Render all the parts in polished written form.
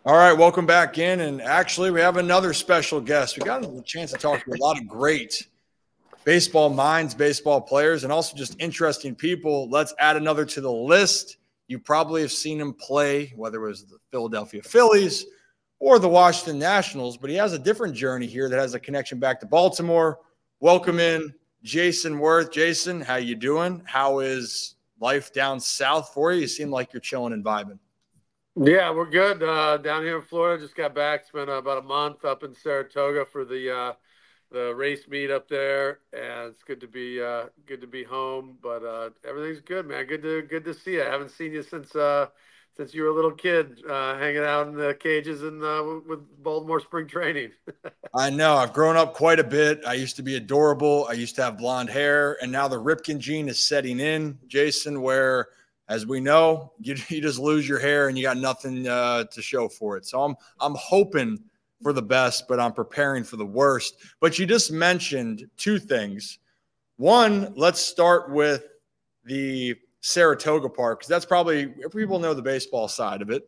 All right, welcome back in. And actually, we have another special guest. We got a chance to talk to a lot of great baseball minds, baseball players, and also just interesting people. Let's add another to the list. You probably have seen him play, whether it was the Philadelphia Phillies or the Washington Nationals, but he has a different journey here that has a connection back to Baltimore. Welcome in Jayson Werth. Jayson, how you doing? How is life down south for you? You seem like you're chilling and vibing. Yeah, we're good down here in Florida. Just got back. Spent about a month up in Saratoga for the race meet up there, and it's good to be home. But everything's good, man. Good to see you. I haven't seen you since you were a little kid, hanging out in the cages and with Baltimore spring training. I know. I've grown up quite a bit. I used to be adorable. I used to have blonde hair, and now the Ripken gene is setting in, Jayson, where, as we know, you just lose your hair and you got nothing to show for it. So I'm hoping for the best, but I'm preparing for the worst. But you just mentioned two things. One, let's start with the Saratoga part, because that's probably people know the baseball side of it.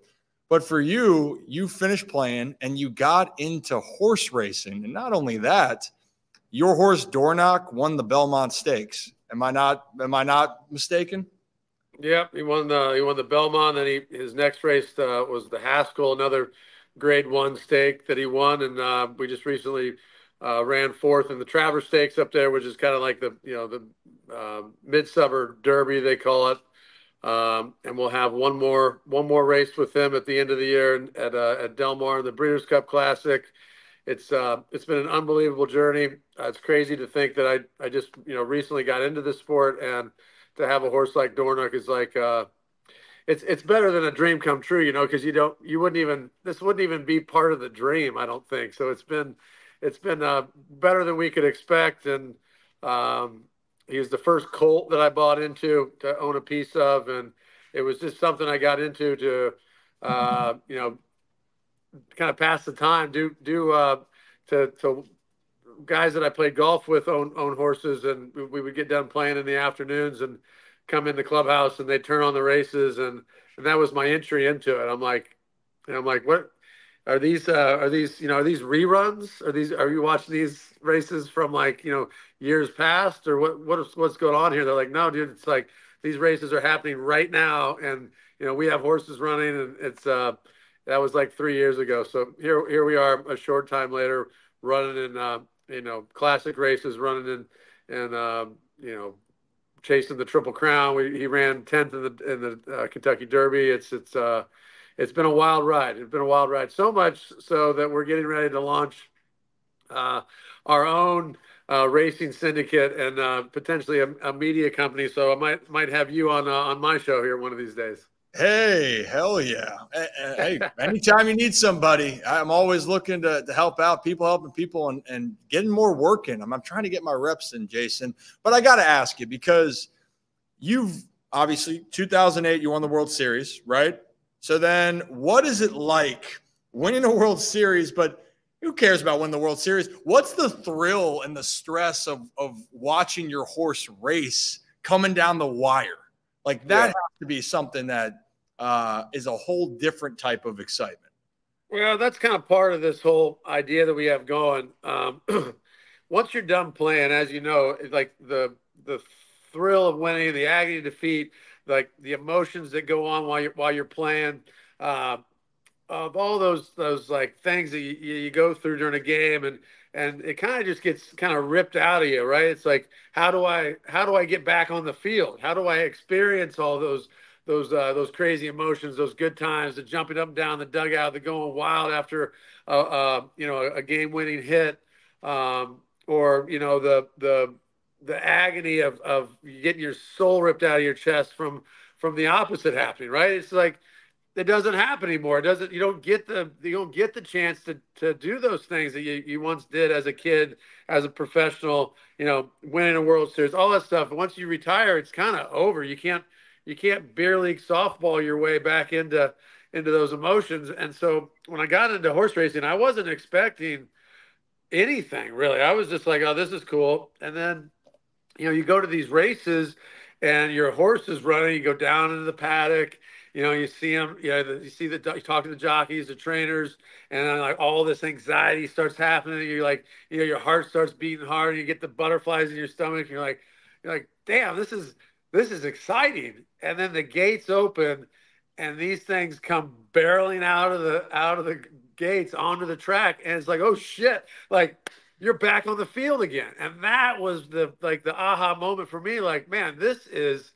But for you, you finished playing and you got into horse racing. And not only that, your horse Dornoch won the Belmont Stakes. Am I not mistaken? Yep, he won the Belmont. Then his next race was the Haskell, another Grade One stake that he won, and we just recently ran fourth in the Travers Stakes up there, which is kind of like the Midsummer Derby they call it. And we'll have one more race with him at the end of the year at Del Mar in the Breeders' Cup Classic. It's been an unbelievable journey. It's crazy to think that I just recently got into this sport, and to have a horse like Dornoch is like it's better than a dream come true, because you wouldn't even this wouldn't even be part of the dream, I don't think. So it's been better than we could expect, and he was the first colt that I bought into to own a piece of, and it was just something I got into to kind of pass the time, to guys that I played golf with own horses, and we would get done playing in the afternoons and come in the clubhouse, and they'd turn on the races, and that was my entry into it. I'm like, what are these reruns? Are you watching these races from years past, or what's going on here? They're like, no, dude, it's like these races are happening right now, and we have horses running, and that was like 3 years ago. So here we are a short time later, running in classic races, running and chasing the Triple Crown. He ran 10th in the Kentucky Derby. It's been a wild ride. It's been a wild ride, so much so that we're getting ready to launch uh, our own racing syndicate, and potentially a media company. So I might have you on my show here one of these days. Hey, hell yeah. Hey, anytime you need somebody, I'm always looking to help out, people helping people, and getting more work in. I'm trying to get my reps in, Jayson. But I got to ask you, because you've obviously 2008, you won the World Series, right? So then what is it like winning a World Series? But who cares about winning the World Series? What's the thrill and the stress of watching your horse race coming down the wire? Like that Yeah. has to be something that is a whole different type of excitement. Well, that's kind of part of this whole idea that we have going. Once you're done playing, as you know, it's like the thrill of winning, the agony of defeat, like the emotions that go on while you're playing, uh, of all those like things that you go through during a game, and it kind of just gets kind of ripped out of you, right? It's like, how do I get back on the field? How do I experience all those crazy emotions, those good times, the jumping up and down the dugout, the going wild after a game winning hit, or the agony of getting your soul ripped out of your chest from the opposite happening, right? It's like it doesn't happen anymore. It doesn't. You don't get the chance to do those things that you once did as a kid, as a professional. Winning a World Series, all that stuff. Once you retire, it's kind of over. You can't beer league softball your way back into those emotions. And so when I got into horse racing, I wasn't expecting anything really. I was just like, oh, this is cool. And then you go to these races, and your horse is running. You go down into the paddock, You know, you see them, you talk to the jockeys, the trainers, and then like all this anxiety starts happening. You're like, your heart starts beating hard. You get the butterflies in your stomach. And you're like, damn, this is exciting. And then the gates open, and these things come barreling out of the gates onto the track, and it's like, oh shit, like you're back on the field again. And that was the aha moment for me. Like, man, this is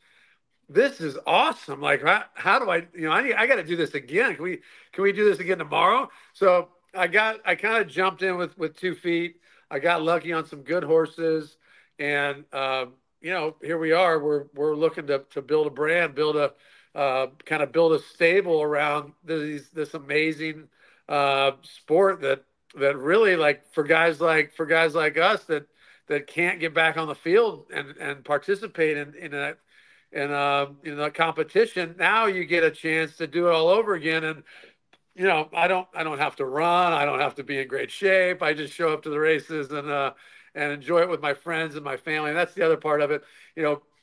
awesome. Like, how do I got to do this again. Can we do this again tomorrow? So I kind of jumped in with 2 feet. I got lucky on some good horses, and here we are. We're looking to build a brand, build a build a stable around this amazing sport that really, like, for guys like us that can't get back on the field and participate in a competition. Now you get a chance to do it all over again. And I don't have to run. I don't have to be in great shape. I just show up to the races and enjoy it with my friends and my family. And that's the other part of it.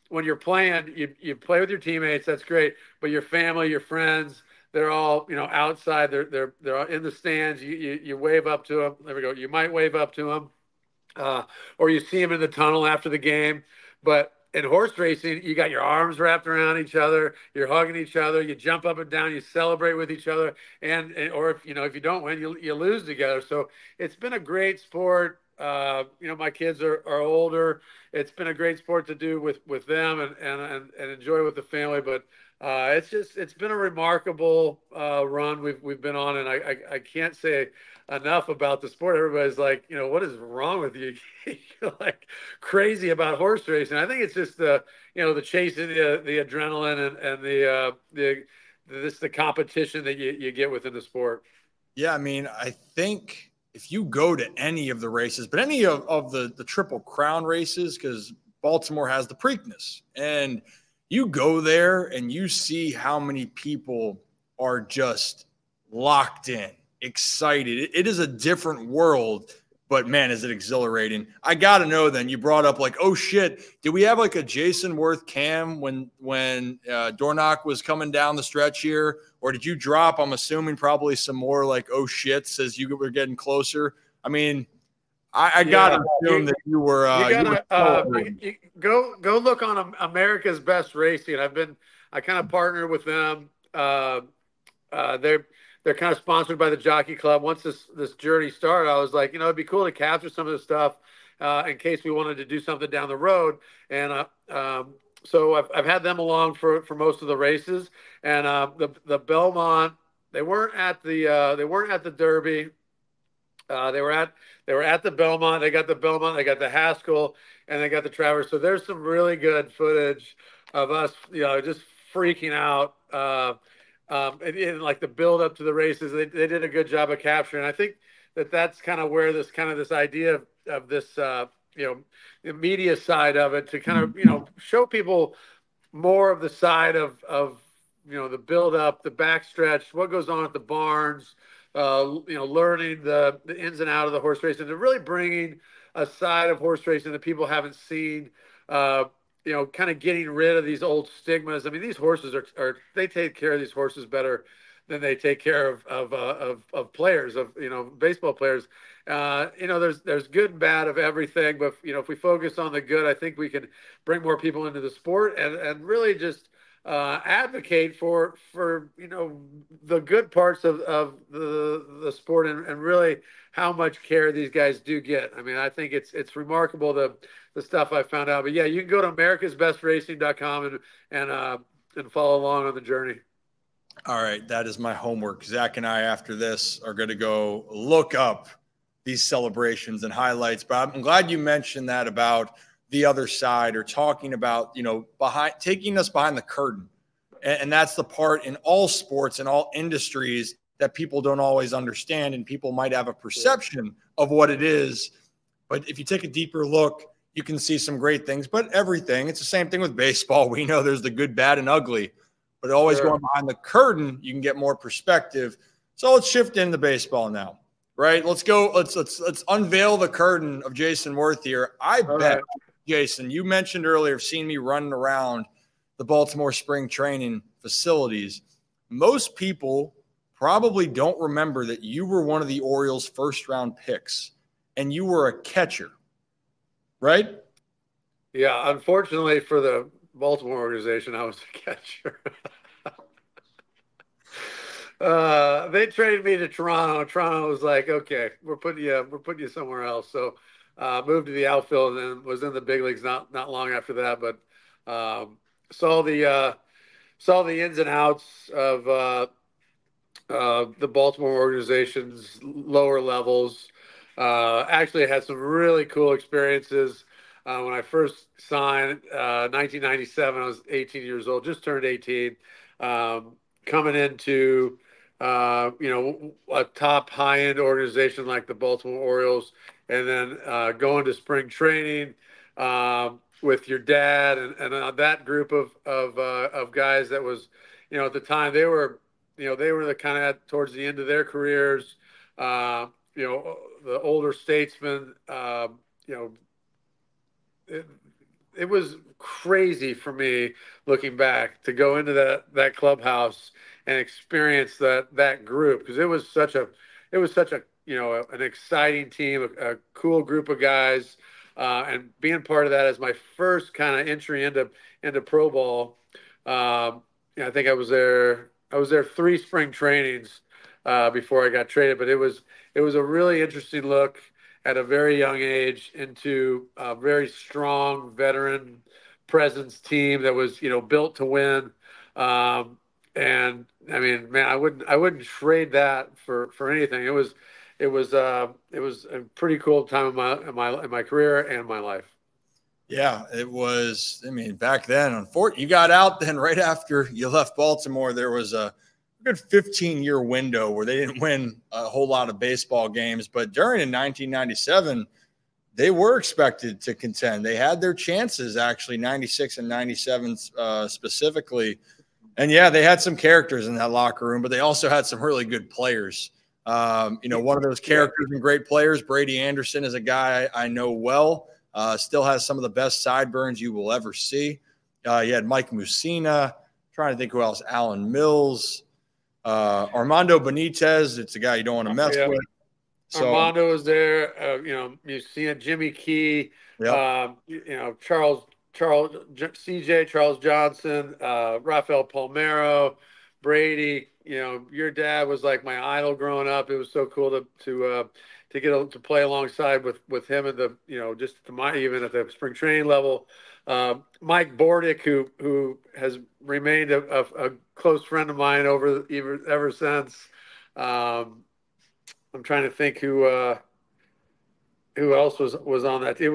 When you're playing, you play with your teammates. That's great. But your family, your friends, they're all outside. They're in the stands. You wave up to them. There we go. You might wave up to them, or you see them in the tunnel after the game. But in horse racing, you got your arms wrapped around each other, you're hugging each other, you jump up and down, you celebrate with each other, or if you don't win, you lose together. So it's been a great sport. My kids are older. It's been a great sport to do with them and enjoy with the family. But it's been a remarkable run we've been on, and I can't say enough about the sport. Everybody's like, what is wrong with you? You're like crazy about horse racing. I think it's just the chasing, the adrenaline, and the competition that you get within the sport. Yeah, I mean, I think if you go to any of the races, but any of the Triple Crown races, because Baltimore has the Preakness, and you go there and you see how many people are just locked in, excited. It is a different world, but man, is it exhilarating. I got to know then, you brought up like, oh shit, did we have like a Jayson Werth cam when Dornoch was coming down the stretch here? Or did you drop, I'm assuming, probably some more like, oh shits as you were getting closer? I mean, I gotta assume that you were. Go look on America's Best Racing. I kind of partnered with them. They're kind of sponsored by the Jockey Club. Once this journey started, I was like, it'd be cool to capture some of this stuff in case we wanted to do something down the road. And so I've had them along for most of the races. And the Belmont, they weren't at the Derby. They were at the Belmont. They got the Belmont. They got the Haskell, and they got the Travers. So there's some really good footage of us, just freaking out. And like the build up to the races, they did a good job of capturing. I think that's kind of where this idea of this the media side of it, to kind of show people more of the side of the build up, the backstretch, what goes on at the barns. Learning the ins and outs of the horse racing, and really bringing a side of horse racing that people haven't seen. Kind of getting rid of these old stigmas. I mean, these horses they take care of these horses better than they take care of players, of baseball players. There's good and bad of everything, but if we focus on the good, I think we can bring more people into the sport and really just advocate for the good parts of the sport and really how much care these guys do get. I mean, I think it's remarkable the stuff I found out. But yeah, you can go to americasbestracing.com and follow along on the journey. All right, that is my homework. Zach and I, after this, are going to go look up these celebrations and highlights. But I'm glad you mentioned that about the other side, or talking about, taking us behind the curtain. And that's the part in all sports and all industries that people don't always understand. And people might have a perception of what it is. But if you take a deeper look, you can see some great things. But everything, it's the same thing with baseball. We know there's the good, bad, and ugly. But always going behind the curtain, you can get more perspective. So let's shift into baseball now, right? Let's go. Let's unveil the curtain of Jayson Werth here. I bet. Jayson, you mentioned earlier seeing me running around the Baltimore spring training facilities. most people probably don't remember that you were one of the Orioles' first-round picks, and you were a catcher, right? Yeah, unfortunately for the Baltimore organization, I was a catcher. They traded me to Toronto. Toronto was like, okay, we're putting you somewhere else. So moved to the outfield and then was in the big leagues not long after that. But saw the ins and outs of the Baltimore organization's lower levels. Actually had some really cool experiences. When I first signed, 1997, I was 18 years old, just turned 18. Coming into a top high-end organization like the Baltimore Orioles, and then going to spring training with your dad and that group of guys that was, at the time they were the kind of towards the end of their careers. The older statesmen. It, it was crazy for me looking back to go into that clubhouse and experience that group, because it was such a an exciting team, a cool group of guys, and being part of that as my first kind of entry into pro ball. I think I was there 3 spring trainings before I got traded, but it was a really interesting look at a very young age into a very strong veteran presence team that was built to win. And I mean, man, I wouldn't trade that for anything. It was a pretty cool time in my career and my life. Yeah, it was. I mean, back then, unfortunately, you got out then right after you left Baltimore. There was a good 15-year window where they didn't win a whole lot of baseball games. But during in 1997, they were expected to contend. They had their chances, actually, 96 and 97 specifically. And, yeah, they had some characters in that locker room, but they also had some really good players. One of those characters and great players, Brady Anderson, is a guy I know well. Still has some of the best sideburns you will ever see. You had Mike Mussina. Trying to think who else. Alan Mills. Armando Benitez. It's a guy you don't want to mess with. So, Armando was there. Mussina, Jimmy Key. Yep. Charles Johnson, Rafael Palmeiro, Brady. Your dad was like my idol growing up. It was so cool to get to play alongside with him and just even at the spring training level. Mike Bordick, who has remained a close friend of mine ever since. I'm trying to think who else was on that. It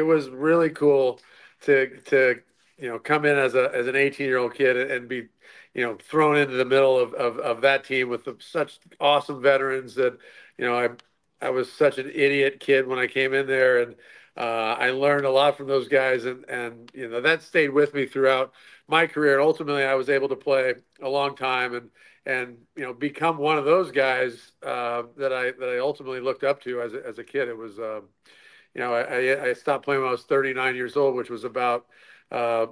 was really cool to come in as an 18-year-old kid and be thrown into the middle of that team with such awesome veterans that I was such an idiot kid when I came in there, and I learned a lot from those guys, and that stayed with me throughout my career. And ultimately, I was able to play a long time and become one of those guys that I ultimately looked up to as a kid. It was I stopped playing when I was 39 years old, which was about the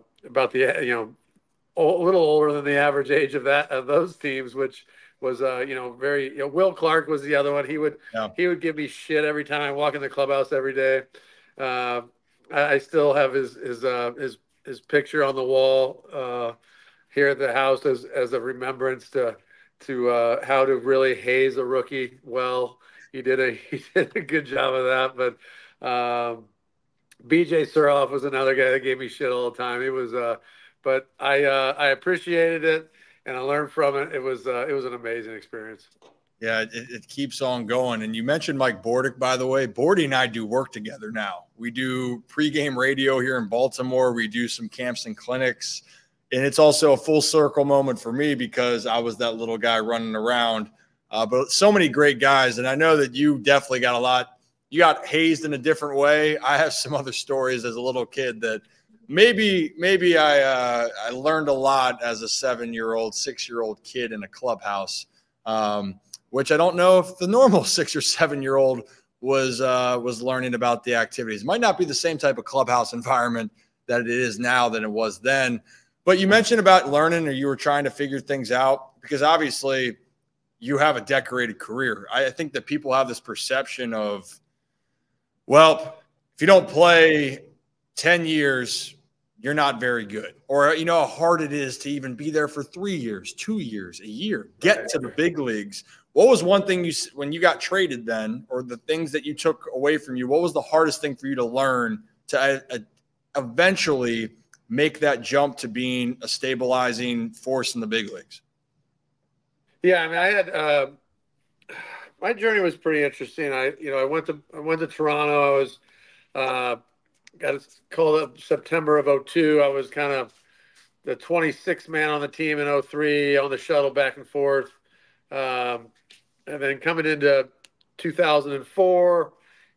a little older than the average age of those teams, which was very Will Clark was the other one. He would give me shit every time I walk in the clubhouse every day. I still have his picture on the wall here at the house as a remembrance to how to really haze a rookie well. He did a good job of that. But BJ Suroff was another guy that gave me shit all the time. It was but I appreciated it and I learned from it. It was an amazing experience. Yeah, it keeps on going. And you mentioned Mike Bordick, by the way. Bordy and I do work together now. We do pregame radio here in Baltimore. We do some camps and clinics. And it's also a full circle moment for me because I was that little guy running around. But so many great guys. And I know that you definitely got a lot. You got hazed in a different way. I have some other stories as a little kid that maybe I learned a lot as a 7-year-old, 6-year-old kid in a clubhouse. Which I don't know if the normal 6 or 7-year-old was learning about the activities. It might not be the same type of clubhouse environment that it is now than it was then. But you mentioned about learning, or you were trying to figure things out, because obviously you have a decorated career. I think that people have this perception of, well, if you don't play 10 years, you're not very good. Or, you know, how hard it is to even be there for 3 years, 2 years, a year, get to the big leagues. What was one thing when you got traded then, or the things that you took away from you, what was the hardest thing for you to learn to eventually make that jump to being a stabilizing force in the big leagues? Yeah, I mean, I had my journey was pretty interesting. I went to Toronto. I was got called up September of '02. I was kind of the 26th man on the team in '03 on the shuttle back and forth. And then coming into 2004,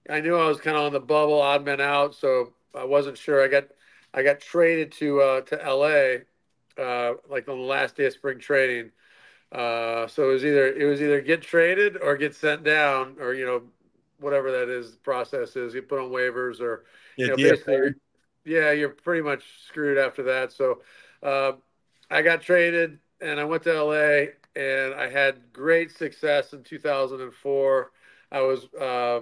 I knew I was kind of on the bubble, odd man out, so I wasn't sure. I got traded to LA like on the last day of spring training. So it was either get traded or get sent down, or whatever that is, the process is, you put on waivers, or basically, yeah, you're pretty much screwed after that. So I got traded and I went to LA, and I had great success in 2004. I was I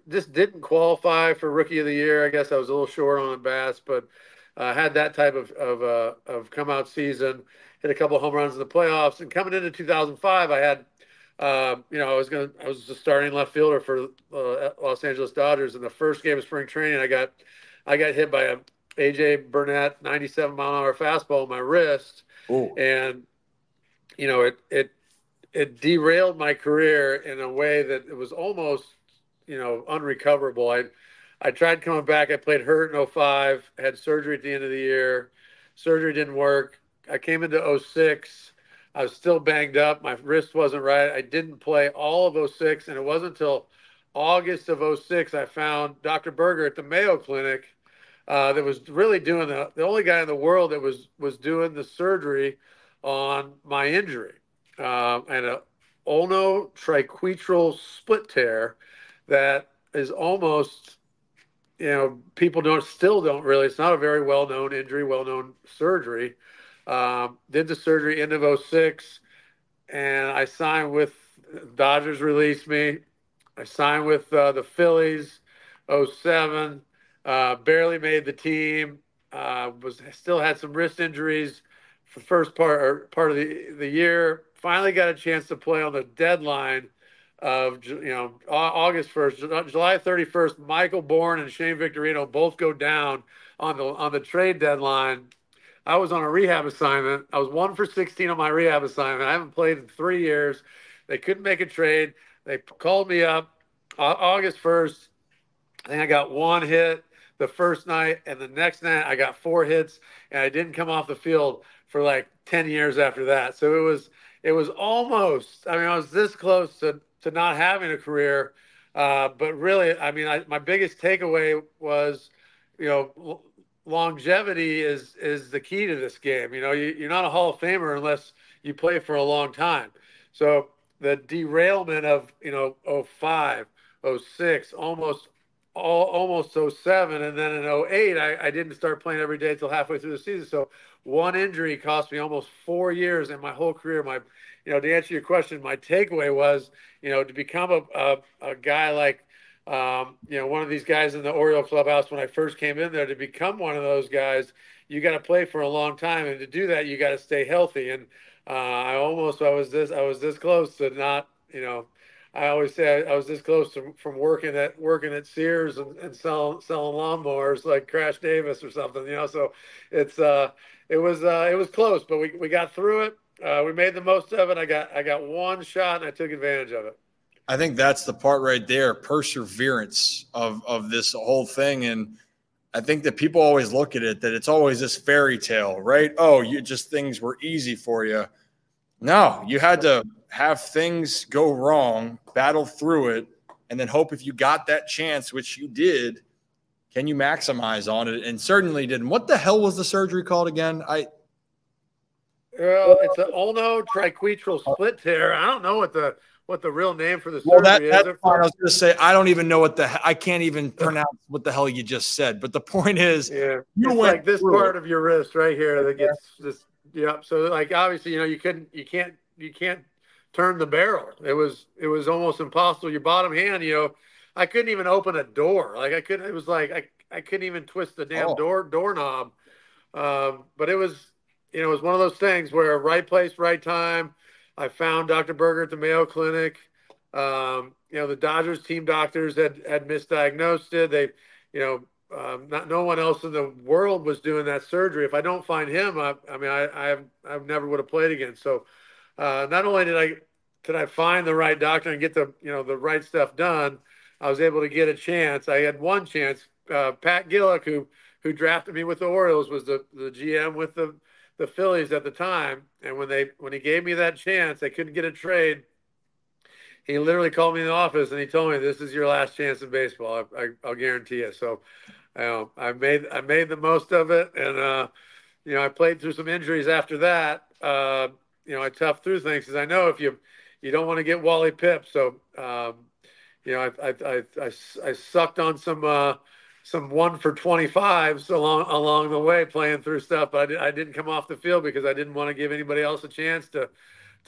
just didn't qualify for rookie of the year. I guess I was a little short on bats, but had that type of come out season. Hit a couple of home runs in the playoffs, and coming into 2005, I had I was the starting left fielder for Los Angeles Dodgers. In the first game of spring training, I got hit by a AJ Burnett 97-mile-an-hour fastball on my wrist. Ooh. And it derailed my career in a way that it was almost, unrecoverable. I tried coming back. I played hurt in '05, had surgery at the end of the year. Surgery didn't work. I came into '06. I was still banged up. My wrist wasn't right. I didn't play all of '06, and it wasn't until August of '06 I found Dr. Berger at the Mayo Clinic that was really doing the only guy in the world that was doing the surgery on my injury. And a ulno triquetral split tear that is almost, people still don't really, it's not a very well-known injury, well-known surgery. Did the surgery end of '06, and I signed with Dodgers, released me. I signed with the Phillies '07, barely made the team, still had some wrist injuries for the first part of the year. Finally got a chance to play on the deadline of August 1st, July 31st. Michael Bourne and Shane Victorino both go down on the trade deadline. I was on a rehab assignment. I was 1 for 16 on my rehab assignment. I haven't played in 3 years. They couldn't make a trade. They called me up August 1st. I think I got 1 hit the first night, and the next night I got 4 hits, and I didn't come off the field for like 10 years after that. So it was almost, I was this close to not having a career. But really, my biggest takeaway was, longevity is the key to this game. You're not a Hall of Famer unless you play for a long time. So the derailment of, '05, '06, almost '07, and then in '08, I didn't start playing every day until halfway through the season. So one injury cost me almost 4 years in my whole career. To answer your question, my takeaway was, to become a guy like, one of these guys in the Oriole clubhouse when I first came in there, to become one of those guys, you got to play for a long time, and to do that, you got to stay healthy. And I was this close to not, I always say I was this close from working at Sears and selling lawnmowers like Crash Davis or something, So it was close, but we got through it. We made the most of it. I got 1 shot, and I took advantage of it. I think that's the part right there, perseverance of this whole thing. And I think that people always look at it that it's always this fairy tale, right? Oh, things were easy for you. No, you had to have things go wrong, battle through it, and then hope if you got that chance, which you did, can you maximize on it? And certainly didn't. What the hell was the surgery called again? It's an ulno triquetral split tear. I don't know what what the real name for the Well, surgery that's is. fine. I was going to say, I don't even know I can't even pronounce what the hell you just said. But the point is, yeah, you it's went like this through part it. of your wrist right here that gets just, yeah. So like, obviously, you can't turn the barrel. It was almost impossible. Your bottom hand, I couldn't even open a door. Like I couldn't, it was like, I couldn't even twist the damn Oh, doorknob. But it was one of those things where right place, right time. I found Dr. Berger at the Mayo Clinic. The Dodgers team doctors had misdiagnosed it. Not no one else in the world was doing that surgery. If I don't find him, I never would have played again. So, not only did I find the right doctor and get the right stuff done, I was able to get a chance. I had one chance. Pat Gillick, who drafted me with the Orioles, was the GM with the Phillies at the time. And when he gave me that chance, I couldn't get a trade. He literally called me in the office and he told me, "This is your last chance in baseball. I'll guarantee you." So, I made the most of it, and I played through some injuries after that. I toughed through things because I know if you don't want to get Wally Pipp. So, I sucked on some 1 for 25s along the way playing through stuff. But I didn't come off the field because I didn't want to give anybody else a chance to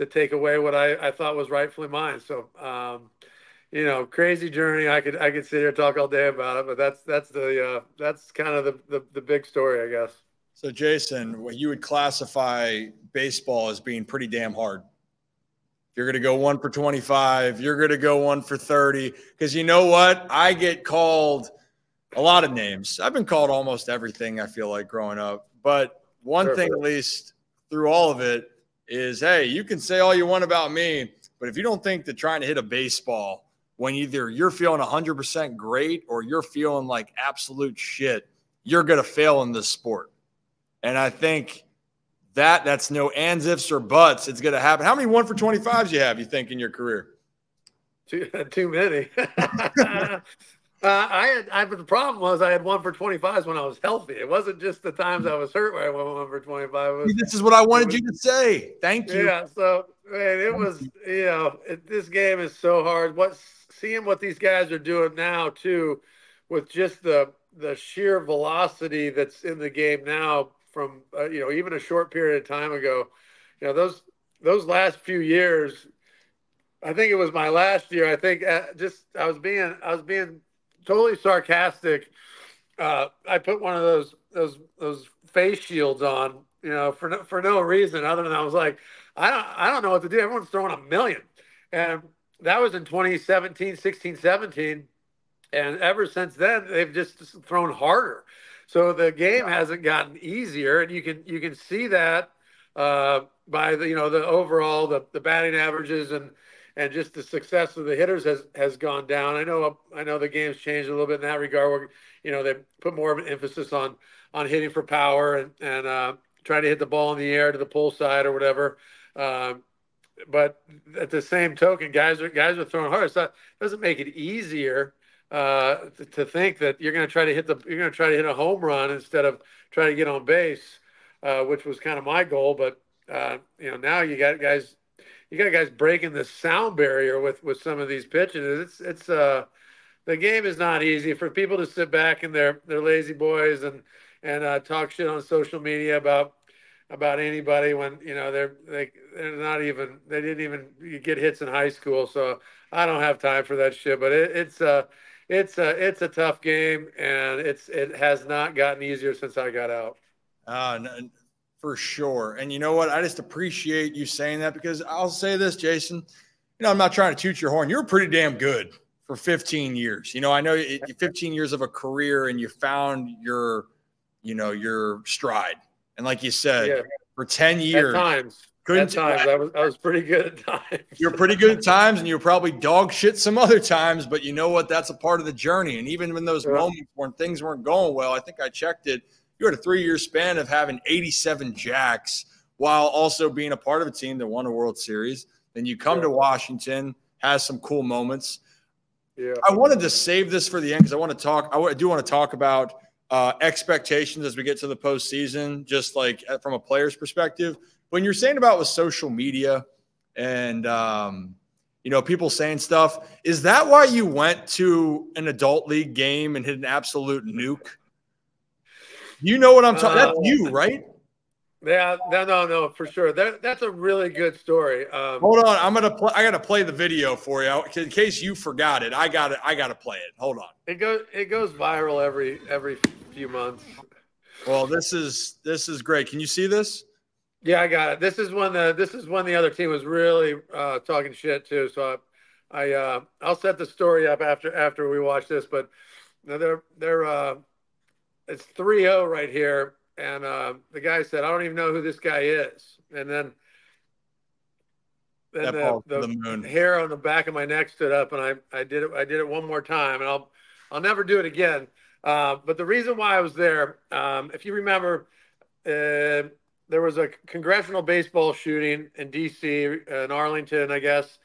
take away what I thought was rightfully mine. So, crazy journey. I could sit here and talk all day about it, but that's kind of the big story, I guess. so Jayson, what you would classify baseball as being pretty damn hard. You're going to go 1 for 25. You're going to go 1 for 30. Because you know what? I get called a lot of names. I've been called almost everything, I feel like, growing up. But one thing, at least through all of it, is, hey, you can say all you want about me, but if you don't think that trying to hit a baseball when either you're feeling 100% great or you're feeling like absolute shit, you're going to fail in this sport. And I think that's no ands, ifs, or buts. It's going to happen. How many 1 for 25s you think, in your career? Too many. But the problem was I had 1 for 25s when I was healthy. It wasn't just the times I was hurt where I went 1 for 25. This is what I wanted you to say. Thank you. Yeah. So, man, it was, this game is so hard. Seeing what these guys are doing now too, with just the sheer velocity that's in the game now from, even a short period of time ago, those last few years, I think it was my last year. I think I was being totally sarcastic. I put one of those face shields on, for no reason other than I was like, I don't know what to do. Everyone's throwing a million, and that was in 2017, 16, 17, and ever since then they've just thrown harder. So the game hasn't gotten easier, and you can see that by the overall the batting averages and just the success of the hitters has gone down. I know the game's changed a little bit in that regard, where they put more of an emphasis on hitting for power and trying to hit the ball in the air to the pull side or whatever. But at the same token, guys are throwing hard. So it doesn't make it easier to think that you're going to try to hit a home run instead of trying to get on base, which was kind of my goal. But now you got guys breaking the sound barrier with some of these pitches. It's the game is not easy for people to sit back in their lazy boys and talk shit on social media about anybody when they're not even, they didn't even get hits in high school. So I don't have time for that shit. But it's a tough game, and it has not gotten easier since I got out. No, for sure. And you know what? I just appreciate you saying that, because I'll say this, Jayson. I'm not trying to toot your horn. You're pretty damn good for 15 years. I know 15 years of a career, and you found your stride. And like you said, for 10 years, at times I was pretty good at times. You're pretty good at times, and you're probably dog shit some other times. But you know what? That's a part of the journey. And even in those moments when things weren't going well, I think I checked it. You had a 3-year span of having 87 jacks while also being a part of a team that won a World Series. Then you come to Washington, has some cool moments. Yeah. I wanted to save this for the end because I do want to talk about expectations as we get to the postseason, just like from a player's perspective. When you're saying about with social media and people saying stuff. Is that why you went to an adult league game and hit an absolute nuke? You know what I'm talking? That's you, right? Yeah, no, for sure. That's a really good story. Hold on, I gotta play the video for you in case you forgot it. I gotta play it. Hold on. It goes viral every few months. Well, this is great. Can you see this? Yeah, I got it. This is when the other team was really talking shit too. So I'll set the story up after we watch this. But they're it's 3-0 right here, and the guy said, "I don't even know who this guy is." And then the hair on the back of my neck stood up, and I did it one more time, and I'll never do it again. But the reason why I was there, if you remember, there was a congressional baseball shooting in D.C. in Arlington, I guess.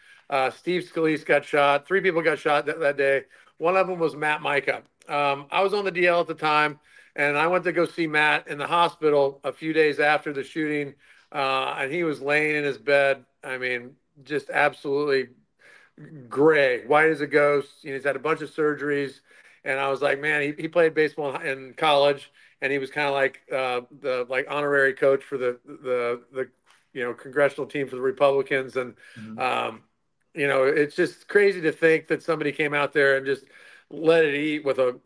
Steve Scalise got shot. 3 people got shot that day. One of them was Matt Micah. I was on the DL at the time, and I went to go see Matt in the hospital a few days after the shooting, and he was laying in his bed. I mean, just absolutely gray, white as a ghost. He's had a bunch of surgeries, and I was like, man, he played baseball in college, and he was kind of like the honorary coach for the congressional team for the Republicans, and it's just crazy to think that somebody came out there and just let it eat with a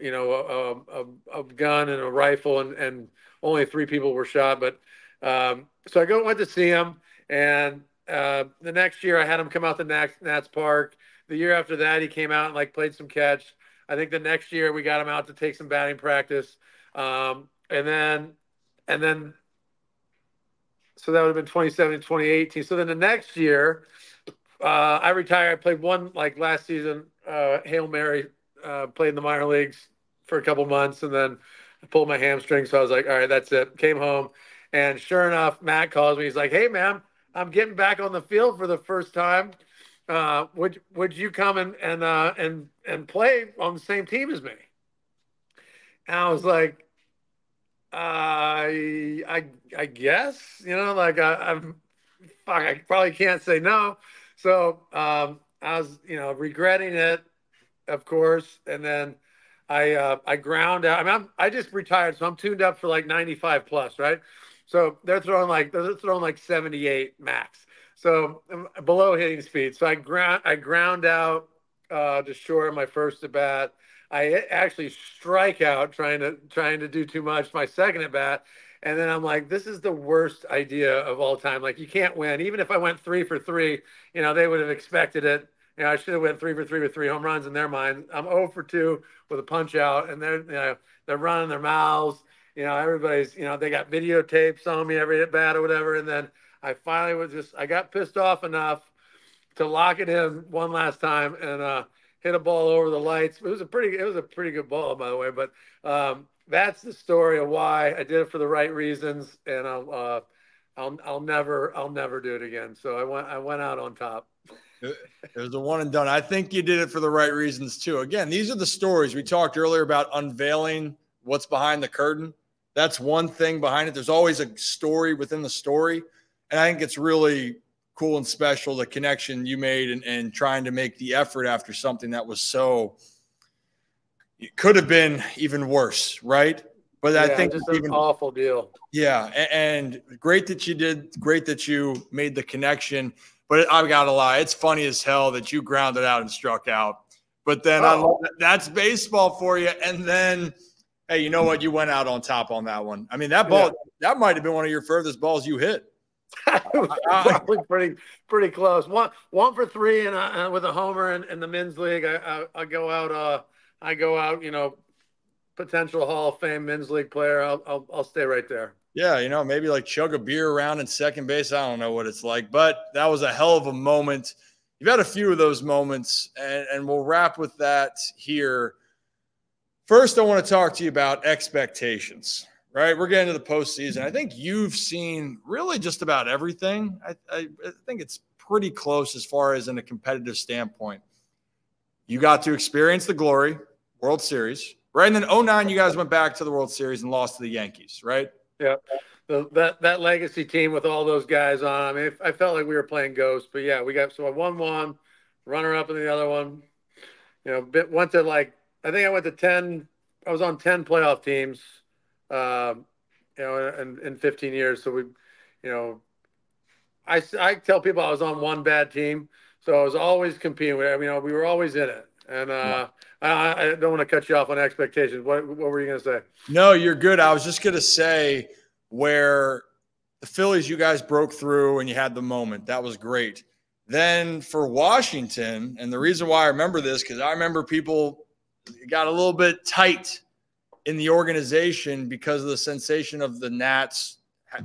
gun and a rifle, and only 3 people were shot. But so I went to see him, and the next year I had him come out to Nats Park. The year after that, he came out and played some catch. I think the next year we got him out to take some batting practice. And then so that would have been 2017, 2018. So then the next year, I retired. I played one last season, Hail Mary, played in the minor leagues for a couple months, and then I pulled my hamstring. So I was like, all right, that's it. Came home, and sure enough, Matt calls me. He's like, hey, man, I'm getting back on the field for the first time. Would you come and play on the same team as me? And I was like, I guess, I probably can't say no. So I was, regretting it, of course. And then I ground out. I mean, I just retired, so I'm tuned up for 95 plus, right? So they're throwing like 78 max. So below hitting speed. So I ground out to short my first at bat. I actually strike out trying to do too much my second at bat. And then I'm like, this is the worst idea of all time. You can't win. Even if I went 3 for 3, they would have expected it. I should have went 3 for 3 with 3 home runs in their mind. I'm 0 for 2 with a punch out, and they're running their mouths. Everybody's, they got videotapes on me every at bat or whatever. And then I finally I got pissed off enough to lock it in one last time and hit a ball over the lights. It was a pretty good ball, by the way. But that's the story of why I did it for the right reasons, and I'll never do it again. So I went out on top. It was a one and done. I think you did it for the right reasons too. Again, these are the stories we talked earlier about, unveiling what's behind the curtain. That's one thing behind it. There's always a story within the story. And I think it's really cool and special, the connection you made and trying to make the effort after something that was it could have been even worse, right? But I think just an awful deal. Yeah. And great that you did. Great that you made the connection. But I've got to lie, it's funny as hell that you grounded out and struck out. But then that's baseball for you. And then, hey, you know what? You went out on top on that one. I mean, that ball, that might have been one of your furthest balls you hit. It was probably pretty close. One for 3 and with a homer in the men's league. I go out. Potential Hall of Fame men's league player. I'll stay right there. Yeah, maybe chug a beer around in second base. I don't know what it's like, but that was a hell of a moment. You've had a few of those moments, and we'll wrap with that here. First, I want to talk to you about expectations, right? We're getting to the postseason. I think you've seen really just about everything. I think it's pretty close as far as in a competitive standpoint. You got to experience the glory, World Series, right? And then 2009, you guys went back to the World Series and lost to the Yankees, right? Yeah. That legacy team with all those guys on. I mean, I felt like we were playing ghosts, but yeah, I won one, runner up in the other one. Went to I think I went to 10. I was on 10 playoff teams, in 15 years. So you know, I tell people I was on one bad team, so I was always competing. We were always in it. And I don't want to cut you off on expectations. What were you going to say? No, you're good. I was just going to say where the Phillies, you guys broke through and you had the moment. That was great. Then for Washington, and the reason why I remember this, because I remember people got a little bit tight in the organization because of the sensation of the Nats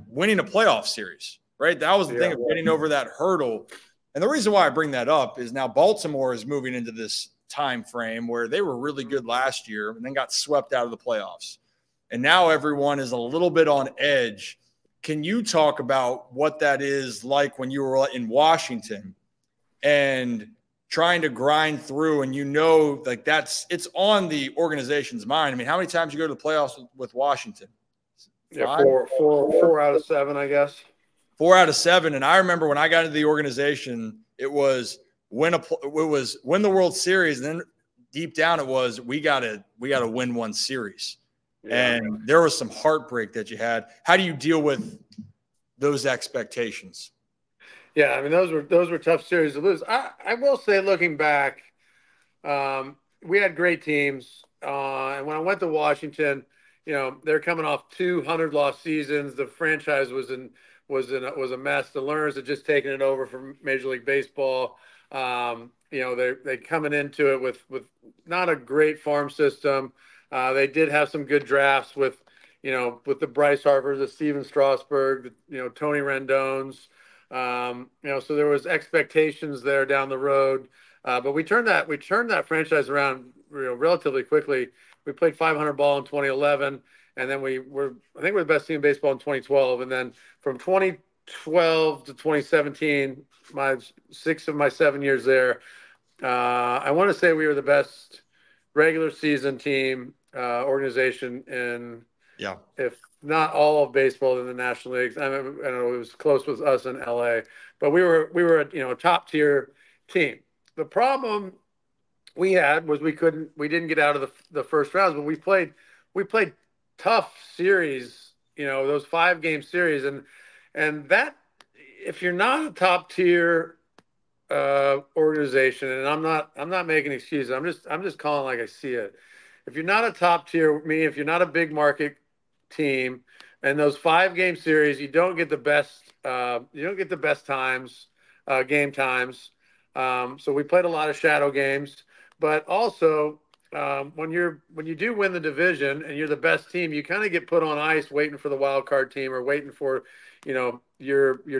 winning a playoff series, right? That was the thing of getting over that hurdle. And the reason why I bring that up is now Baltimore is moving into this time frame where they were really good last year and then got swept out of the playoffs. And now everyone is a little bit on edge. Can you talk about what that is like when you were in Washington and trying to grind through, and like it's on the organization's mind? I mean, how many times you go to the playoffs with Washington? Yeah, four out of 7, I guess. 4 out of 7. And I remember when I got into the organization, it was win the World Series, and then deep down it was we gotta win one series. Yeah. And there was some heartbreak that you had. How do you deal with those expectations? Yeah, I mean those were tough series to lose. I will say, looking back, we had great teams, and when I went to Washington, they're coming off 200 loss seasons. The franchise was a mess. The Learners had just taken it over from Major League Baseball. They coming into it with not a great farm system. They did have some good drafts with the Bryce Harpers, the Steven Strasburg, Tony Rendones. So there was expectations there down the road, but we turned that franchise around relatively quickly. We played 500 ball in 2011, and then I think we're the best team in baseball in 2012, and then from 2012 to 2017, 6 of my 7 years there, I want to say we were the best regular season team organization in, if not all of baseball in the National Leagues. I know it was close with us in LA, but we were a top tier team. The problem we had was we didn't get out of the first rounds, but we played tough series, those 5-game series, and that, if you're not a top tier organization, and I'm not making excuses, I'm just calling like I see it. If you're not a top tier, meaning if you're not a big market team, and those 5-game series, you don't get the best times, game times. So we played a lot of shadow games, but also when you do win the division and you're the best team, you kind of get put on ice waiting for the wild card team, or waiting for your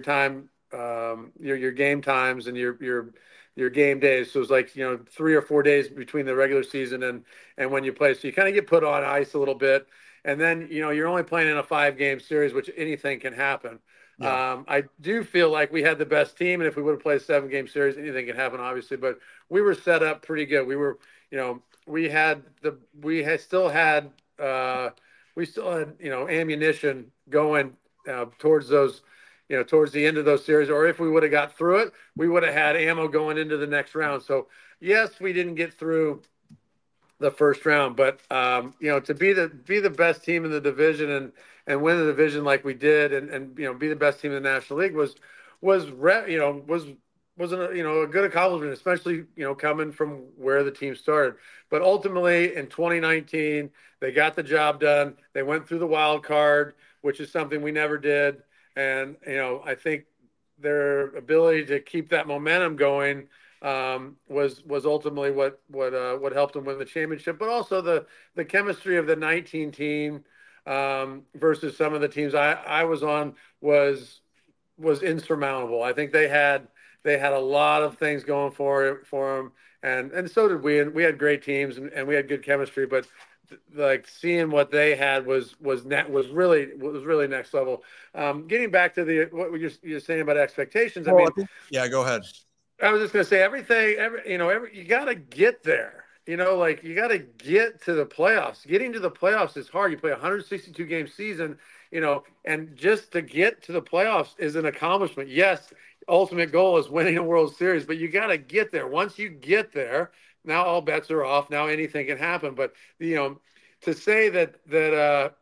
time, your game times and your game days. So it's like 3 or 4 days between the regular season and when you play. So you kind of get put on ice a little bit, and then you're only playing in a 5-game series, which anything can happen. Yeah. I do feel like we had the best team, and if we would have played a 7-game series, anything can happen, obviously. But we were set up pretty good. We were, we still had ammunition going towards those, towards the end of those series. Or if we would have got through it, we would have had ammo going into the next round. So yes, we didn't get through the first round, but to be the best team in the division and win the division like we did, and be the best team in the National League was a good accomplishment, especially coming from where the team started. But ultimately in 2019, they got the job done. They went through the wild card, which is something we never did, and I think their ability to keep that momentum going was ultimately what helped them win the championship. But also the chemistry of the 19 team versus some of the teams I was on was insurmountable. I think they had a lot of things going for them, and so did we. And we had great teams, and we had good chemistry. But like seeing what they had was really next level. Getting back to what you're saying about expectations. Well, yeah, go ahead. I was just going to say you got to get there. You got to get to the playoffs. Getting to the playoffs is hard. You play a 162-game season, and just to get to the playoffs is an accomplishment. Yes, ultimate goal is winning a World Series, but you got to get there. Once you get there, now all bets are off. Now anything can happen. But to say that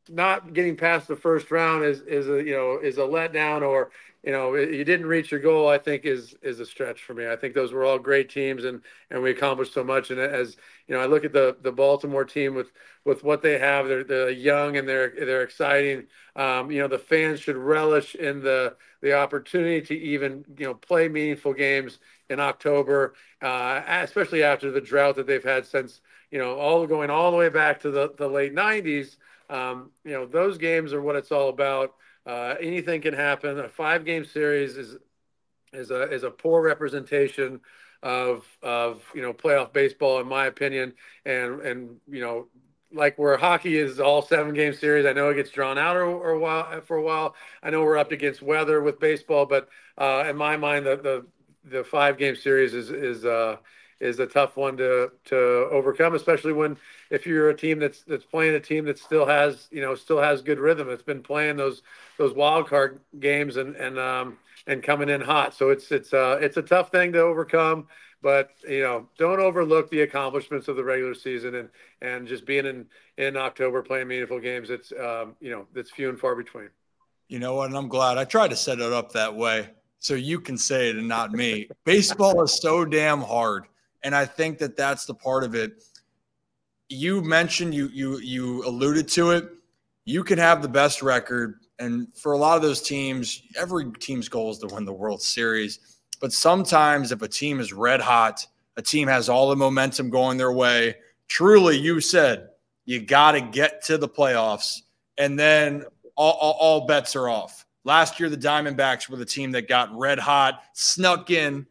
not getting past the first round is a letdown, or you didn't reach your goal, I think is a stretch for me. I think those were all great teams, and we accomplished so much. And as I look at the Baltimore team with what they have, they're young and they're exciting. The fans should relish in the opportunity to even play meaningful games in October, especially after the drought that they've had since going all the way back to the late 90s. Those games are what it's all about. Anything can happen. A 5-game series is a poor representation of playoff baseball, in my opinion. And like where hockey is all 7-game series, I know it gets drawn out for a while. I know we're up against weather with baseball, but in my mind, the 5-game series is a tough one to overcome, especially if you're a team that's playing a team that still has good rhythm. It's been playing those wild card games and coming in hot. So it's a tough thing to overcome. But don't overlook the accomplishments of the regular season and just being in October playing meaningful games. It's that's few and far between. You know what? And I'm glad I tried to set it up that way so you can say it and not me. Baseball is so damn hard, and I think that that's the part of it. You mentioned you alluded to it. You can have the best record, and for a lot of those teams, every team's goal is to win the World Series. But sometimes if a team is red hot, a team has all the momentum going their way, truly, you said, you got to get to the playoffs, and then all bets are off. Last year, the Diamondbacks were the team that got red hot, snuck in,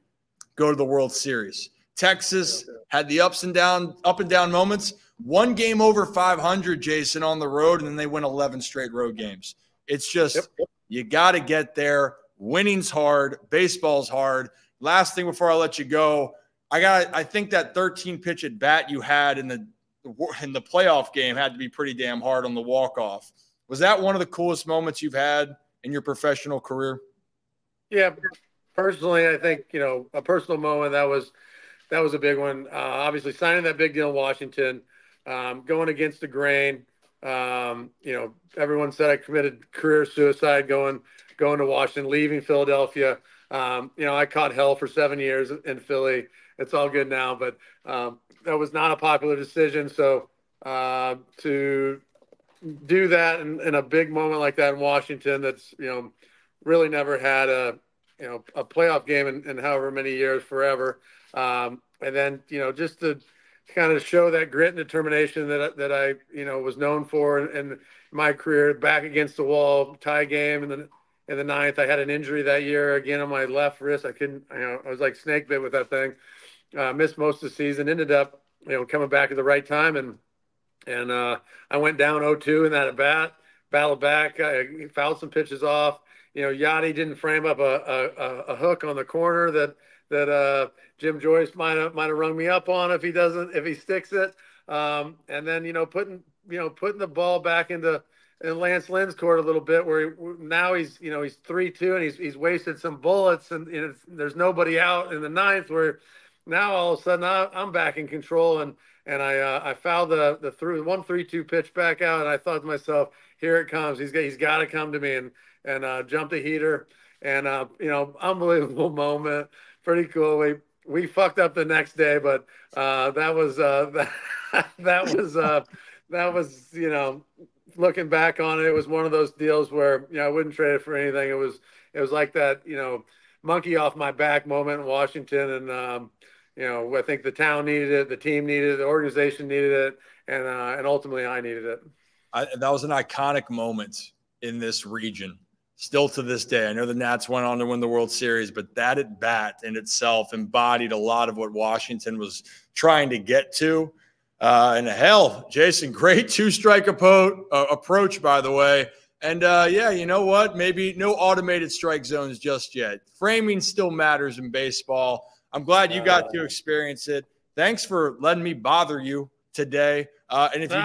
go to the World Series. Texas had the up and down moments. 1 game over 500, Jayson, on the road, and then they win 11 straight road games. It's just you got to get there. Winning's hard. Baseball's hard. Last thing before I let you go, I think that 13-pitch at bat you had in the playoff game had to be pretty damn hard on the walk-off. Was that one of the coolest moments you've had in your professional career? Yeah, personally, I think a personal moment that was a big one. Obviously, signing that big deal in Washington, going against the grain. Everyone said I committed career suicide going to Washington, leaving Philadelphia. I caught hell for 7 years in Philly. It's all good now, but that was not a popular decision. So to do that in a big moment like that in Washington, that's really never had a playoff game in however many years, forever. And then just to kind of show that grit and determination that I was known for in my career, back against the wall, tie game in the ninth. I had an injury that year again on my left wrist. I couldn't, I was like snake bit with that thing. Missed most of the season. Ended up coming back at the right time, and I went down 0-2 in that at bat. Battled back. I fouled some pitches off. Yachty didn't frame up a hook on the corner that Jim Joyce might have rung me up on if he sticks it. And then putting the ball back into Lance Lynn's court a little bit, where now he's 3-2 and he's wasted some bullets, and there's nobody out in the ninth, where now all of a sudden I'm back in control, and I fouled the 1-3-2 pitch back out, and I thought to myself, here it comes. He's got to come to me, and jumped the heater, and unbelievable moment, pretty cool. We fucked up the next day, but that was looking back on it, it was one of those deals where I wouldn't trade it for anything. It was like that monkey off my back moment in Washington, and I think the town needed it, the team needed it, the organization needed it, and ultimately I needed it. That was an iconic moment in this region. Still to this day, I know the Nats went on to win the World Series, but that at bat in itself embodied a lot of what Washington was trying to get to. And hell, Jayson, great 2-strike approach, by the way. And you know what? Maybe no automated strike zones just yet. Framing still matters in baseball. I'm glad you got to experience it. Thanks for letting me bother you today. And if you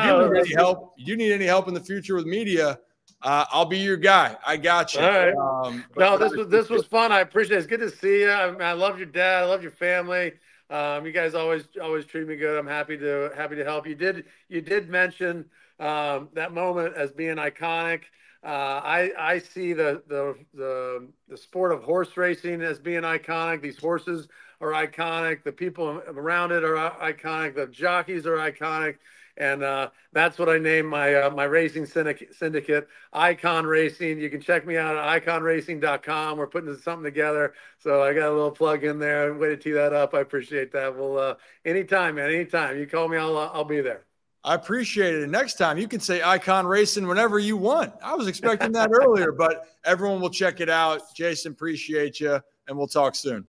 do need any help in the future with media, I'll be your guy. I got you. All right. No, this was fun. I appreciate it. It's good to see you. I love your dad. I love your family. You guys always treat me good. I'm happy to help. You did mention that moment as being iconic. I see the sport of horse racing as being iconic. These horses are iconic. The people around it are iconic. The jockeys are iconic. And that's what I named my racing syndicate, Icon Racing. You can check me out at iconracing.com. We're putting something together. So I got a little plug in there. Way to tee that up. I appreciate that. Well, anytime, man, anytime. You call me, I'll be there. I appreciate it. And next time you can say Icon Racing whenever you want. I was expecting that earlier, but everyone will check it out. Jayson, appreciate you, and we'll talk soon.